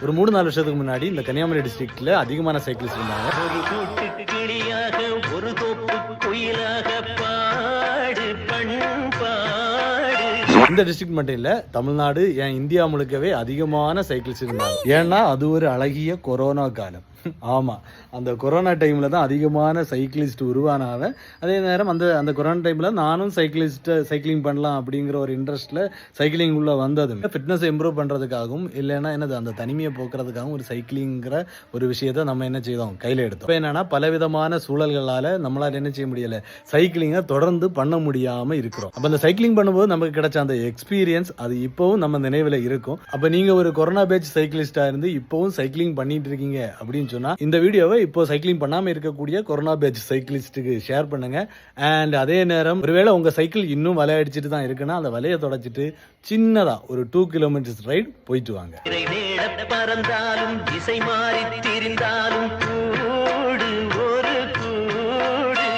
ஒரு 3-4 வருஷத்துக்கு முன்னாடி இந்த கன்னியாகுமரி டிஸ்ட்ரிக்ட்ல அதிகமான சைக்கிள்ஸ் இருந்தாங்க. ஒரு கூட்டுக்கு கிளியாக ஒரு தோப்பு குயிலாக பாடு பண்பாடு. இந்த டிஸ்ட்ரிக்ட் மட்டும் இல்ல, தமிழ்நாடு ஏன் இந்தியா முழுக்கவே அதிகமான சைக்கிள்ஸ் இருந்தாங்க. ஏன்னா அது ஒரு அழகிய கொரோனா காலம். ஆமா, அந்த கொரோனா டைம்ல தான் அதிகமான சைக்கிளிஸ்ட் உருவானாங்க. அதே நேரம் அந்த கொரோனா டைம்ல நானும் சைக்கிளிங் பண்ணலாம் அப்படிங்கிற ஒரு இன்ட்ரெஸ்ட்ல சைக்கிளிங் உள்ள வந்ததும் ஃபிட்னஸ் இம்ப்ரூவ் பண்றதுக்காகவும் இல்லைன்னா என்னது அந்த தனிமையை போக்குறதுக்காகவும் ஒரு சைக்கிளிங்கிற ஒரு விஷயத்த நம்ம என்ன செய்தோம், கையில எடுத்தோம். இப்போ என்னன்னா பலவிதமான சூழல்களால நம்மளால என்ன செய்ய முடியல, சைக்கிளிங்கை தொடர்ந்து பண்ண முடியாம இருக்கிறோம். அப்ப அந்த சைக்கிளிங் பண்ணும்போது நமக்கு கிடைச்ச அந்த எக்ஸ்பீரியன்ஸ் அது இப்பவும் நம்ம நினைவுல இருக்கும். அப்ப நீங்க ஒரு கொரோனா பேட்ச் சைக்கிளிஸ்டா இருந்து இப்பவும் சைக்கிளிங் பண்ணிட்டு இருக்கீங்க அப்படின்னு சொன்னா இந்த வீடியோவை இப்போ சைக்கிளிங் பண்ணாம இருக்கக்கூடிய கொரோனா பேட்ச் சைக்கிளிஸ்டுக்கு ஷேர் பண்ணுங்க. அண்ட் அதே நேரம் ஒருவேளை உங்க சைக்கிள் இன்னும் வலை அடிச்சுட்டு தான் இருக்குன்னா அந்த வலையை தொடச்சிட்டு சின்னதா ஒரு 2 கிலோமீட்டர்ஸ் ரைட் போயிட்டு வாங்க. பறந்தாலும் திசை மாறி